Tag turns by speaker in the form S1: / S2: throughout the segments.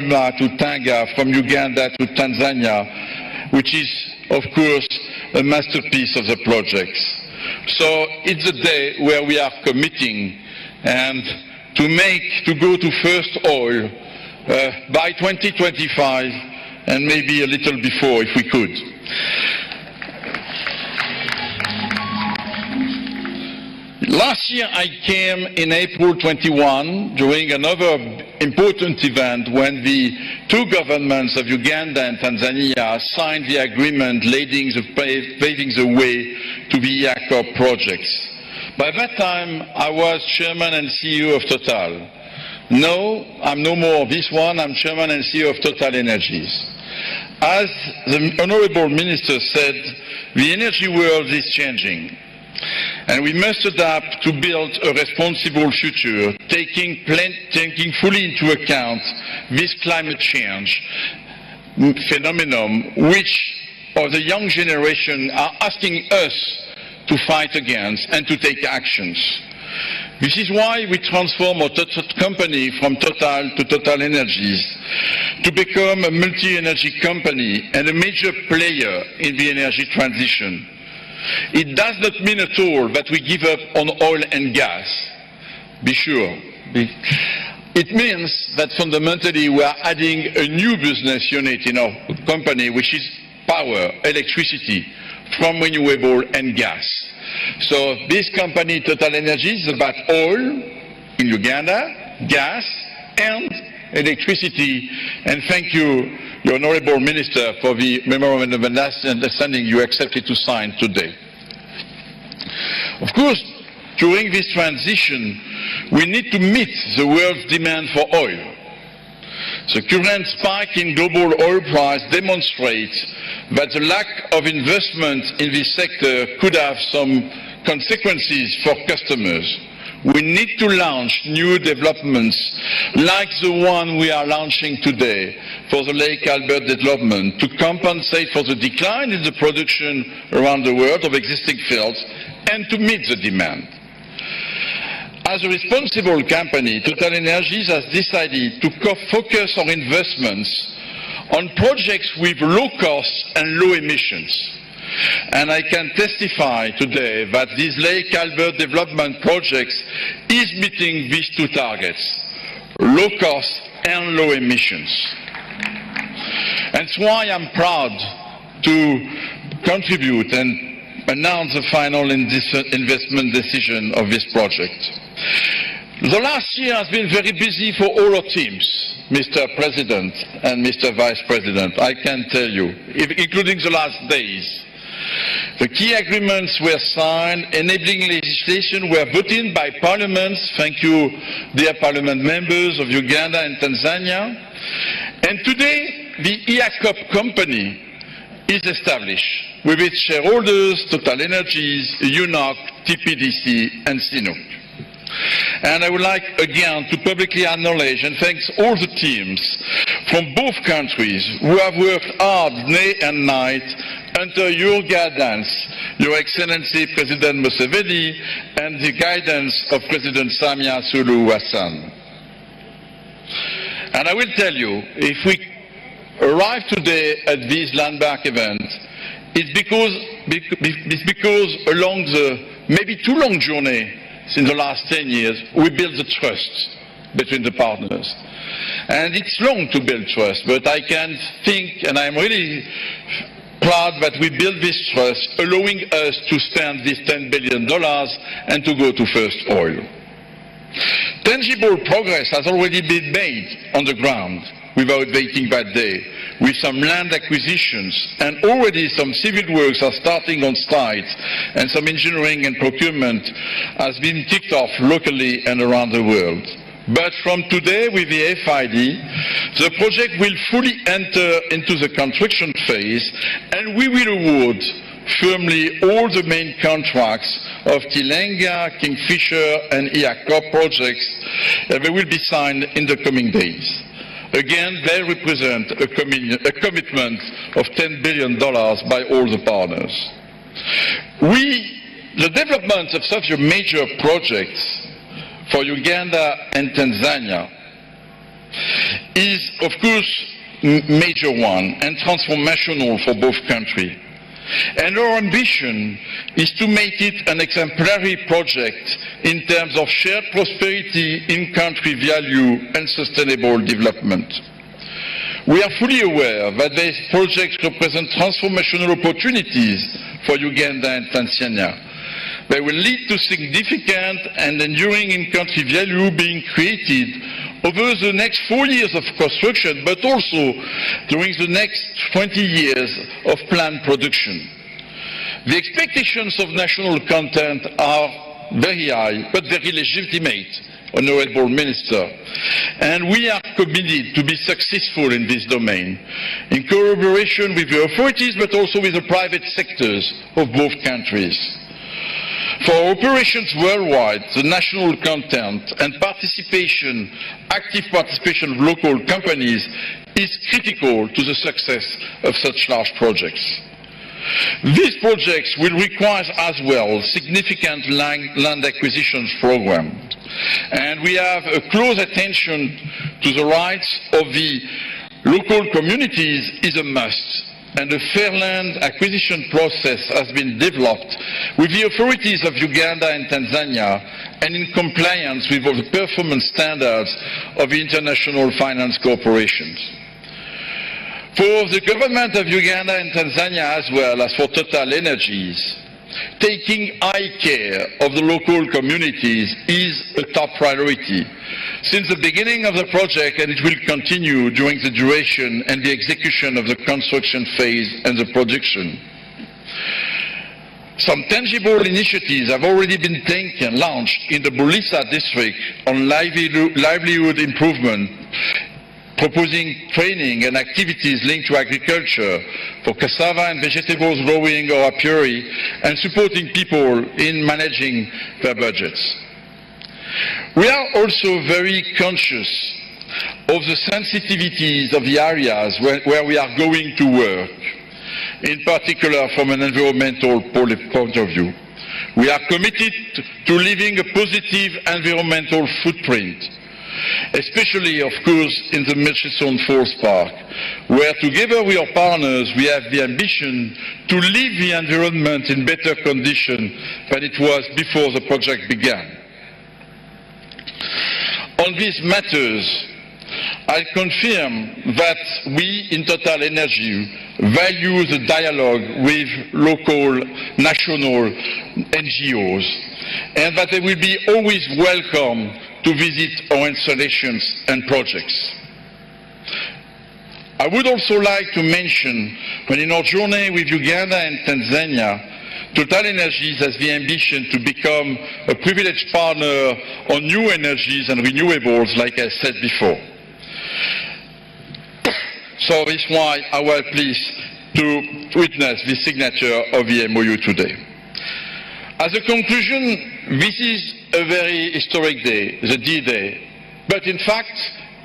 S1: to Tanga, from Uganda to Tanzania, which is, of course, a masterpiece of the project. So it's a day where we are committing and to go to first oil by 2025 and maybe a little before if we could. Last year I came in April 21 during another important event when the two governments of Uganda and Tanzania signed the agreement paving the way to the iara projects. By that time I was chairman and CEO of Total. No, I'm no more this one, I'm chairman and CEO of Total Energies. As the Honourable Minister said, the energy world is changing. And we must adapt to build a responsible future, taking fully into account this climate change phenomenon, which the young generation are asking us to fight against and to take actions. This is why we transform our company from Total to Total Energies to become a multi-energy company and a major player in the energy transition. It does not mean at all that we give up on oil and gas, be sure. It means that fundamentally we are adding a new business unit in our company, which is power, electricity, from renewable and gas. So this company, Total Energies, is about oil in Uganda, gas and electricity. And thank you, the Honourable Minister, for the Memorandum of Understanding you accepted to sign today. Of course, during this transition, we need to meet the world's demand for oil. The current spike in global oil price demonstrates that the lack of investment in this sector could have some consequences for customers. We need to launch new developments like the one we are launching today for the Lake Albert development to compensate for the decline in the production around the world of existing fields and to meet the demand. As a responsible company, Total Energies has decided to focus our investments on projects with low costs and low emissions. And I can testify today that this Lake Albert development project is meeting these two targets, low cost and low emissions. And that's why I'm proud to contribute and announce the final investment decision of this project. The last year has been very busy for all our teams, Mr. President and Mr. Vice President, I can tell you, including the last days. The key agreements were signed, enabling legislation were voted by parliaments, thank you dear parliament members of Uganda and Tanzania. And today the iara company is established with its shareholders, Total Energies, UNOC, TPDC and CNOOC. And I would like again to publicly acknowledge and thank all the teams from both countries who have worked hard day and night under your guidance, Your Excellency President Museveni, and the guidance of President Samia Suluhu Hassan. And I will tell you, if we arrive today at this landmark event, it's because along the maybe too long journey in the last 10 years, we built the trust between the partners. And it's long to build trust, but I can think, and I'm really proud that we built this trust, allowing us to spend this $10 billion and to go to first oil. Tangible progress has already been made on the ground without waiting that day, with some land acquisitions, and already some civil works are starting on site, and some engineering and procurement has been kicked off locally and around the world. But from today, with the FID, the project will fully enter into the construction phase, and we will award firmly all the main contracts of Tilenga, Kingfisher and iara projects that will be signed in the coming days. Again, they represent a commitment of $10 billion by all the partners. The development of such a major project for Uganda and Tanzania is, of course, major one and transformational for both countries. And our ambition is to make it an exemplary project in terms of shared prosperity, in-country value and sustainable development. We are fully aware that these projects represent transformational opportunities for Uganda and Tanzania. They will lead to significant and enduring in-country value being created over the next 4 years of construction, but also during the next 20 years of planned production. The expectations of national content are very high, but very legitimate, Honourable Minister. And we are committed to be successful in this domain, in collaboration with the authorities, but also with the private sectors of both countries. For operations worldwide, the national content and participation, active participation of local companies is critical to the success of such large projects. These projects will require as well significant land acquisitions program. And we have a close attention to the rights of the local communities is a must. And a fair land acquisition process has been developed with the authorities of Uganda and Tanzania and in compliance with all the performance standards of the international finance corporations. For the government of Uganda and Tanzania as well as for Total Energies, taking high care of the local communities is a top priority since the beginning of the project, and it will continue during the duration and the execution of the construction phase and the production. Some tangible initiatives have already been launched in the Bulisa district on livelihood improvement, proposing training and activities linked to agriculture for cassava and vegetables growing or apiary, and supporting people in managing their budgets. We are also very conscious of the sensitivities of the areas where we are going to work, in particular from an environmental point of view. We are committed to leaving a positive environmental footprint, especially, of course, in the Murchison Falls Park, where together with our partners we have the ambition to leave the environment in better condition than it was before the project began. On these matters, I confirm that we in Total Energy value the dialogue with local, national NGOs, and that they will be always welcome to visit our installations and projects. I would also like to mention that in our journey with Uganda and Tanzania, Total Energies has the ambition to become a privileged partner on new energies and renewables, like I said before. So that's why I was pleased to witness the signature of the MOU today. As a conclusion, this is a very historic day, the D-Day, but in fact,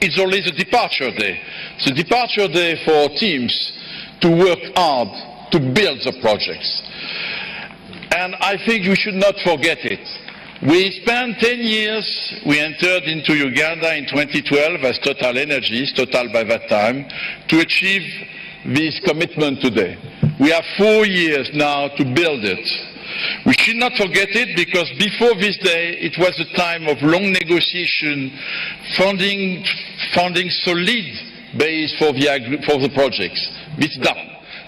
S1: it's only the departure day. It's a departure day for our teams to work hard to build the projects. And I think we should not forget it. We spent 10 years, we entered into Uganda in 2012 as Total Energies, Total by that time, to achieve this commitment today. We have 4 years now to build it. We should not forget it, because before this day it was a time of long negotiation, finding solid base for the projects. It's done.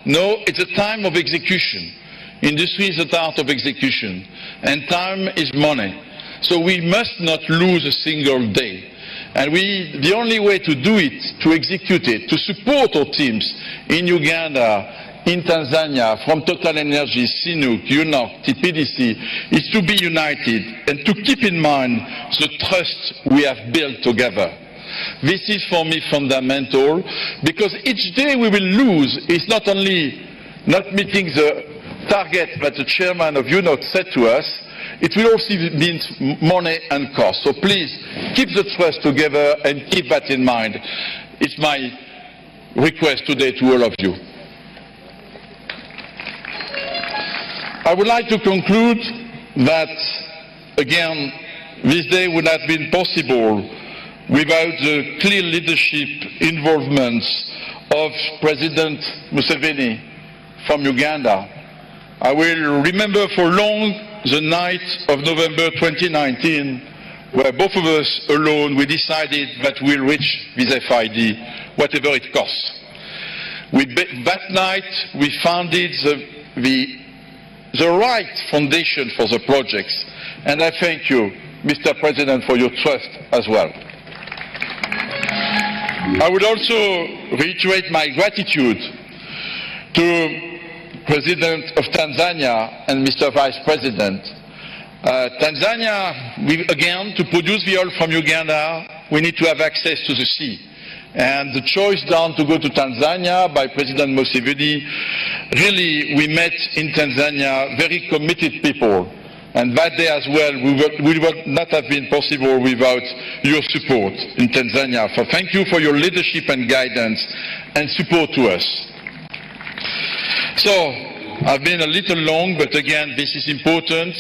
S1: No, it's a time of execution. Industry is the art of execution, and time is money. So we must not lose a single day. And the only way to do it, to execute it, to support our teams in Uganda, in Tanzania, from Total Energies, CNOOC, UNOC, TPDC, is to be united and to keep in mind the trust we have built together. This is for me fundamental, because each day we will lose is not only not meeting the target that the chairman of UNOC said to us, it will also mean money and cost. So please keep the trust together and keep that in mind. It's my request today to all of you. I would like to conclude that, again, this day would not have been possible without the clear leadership involvement of President Museveni from Uganda. I will remember for long the night of November 2019, where both of us alone, we decided that we'll reach this FID, whatever it costs. That night, we founded the right foundation for the projects, and I thank you, Mr. President, for your trust as well. I would also reiterate my gratitude to President of Tanzania and Mr. Vice President. Tanzania, again, to produce the oil from Uganda, we need to have access to the sea. And the choice down to go to Tanzania by President Museveni, really we met in Tanzania very committed people. And that day as well, we would not have been possible without your support in Tanzania. So thank you for your leadership and guidance and support to us. So, I've been a little long, but again, this is important.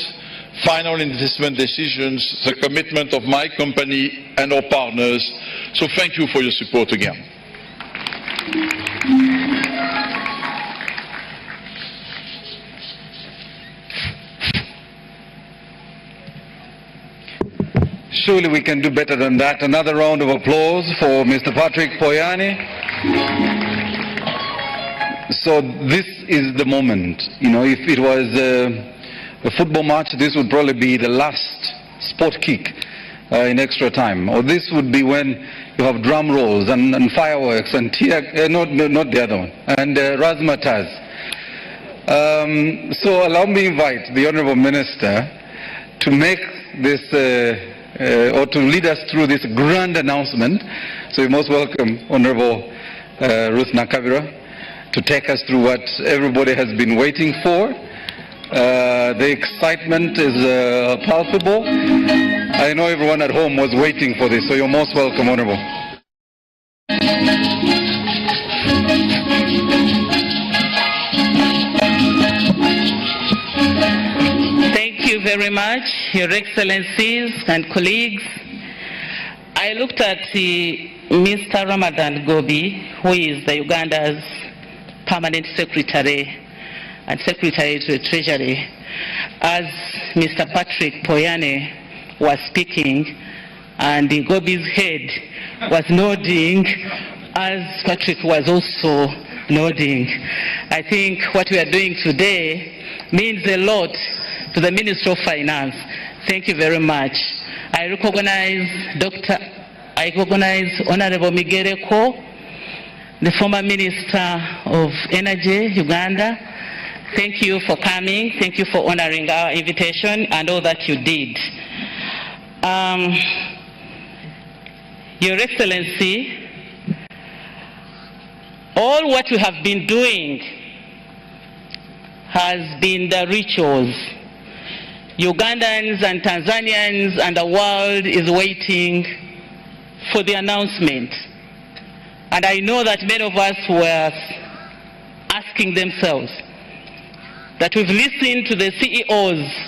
S1: Final investment decisions, the commitment of my company and our partners. So thank you for your support again.
S2: Surely we can do better than that. Another round of applause for Mr. Patrick Poyane. So this is the moment. You know, if it was a football match, this would probably be the last sport kick in extra time. Or this would be when you have drum rolls and fireworks and not the other one, and razzmatazz. So allow me to invite the Honourable Minister to make this, or to lead us through this grand announcement. So we most welcome Honourable Ruth Nakabira to take us through what everybody has been waiting for. The excitement is palpable. I know everyone at home was waiting for this, so you're most welcome, Honourable.
S3: Thank you very much, Your Excellencies and colleagues. I looked at Mr. Ramadan Gobi, who is the Uganda's Permanent Secretary and Secretary to the Treasury, as Mr. Patrick Poyane was speaking, and Gobi's head was nodding as Patrick was also nodding. I think what we are doing today means a lot to the Minister of Finance. Thank you very much. I recognize Honorable Migereko, the former Minister of Energy, Uganda. Thank you for coming. Thank you for honoring our invitation and all that you did. Your Excellency, all what we have been doing has been the rituals. Ugandans and Tanzanians and the world is waiting for the announcement. And I know that many of us were asking themselves that we've listened to the CEOs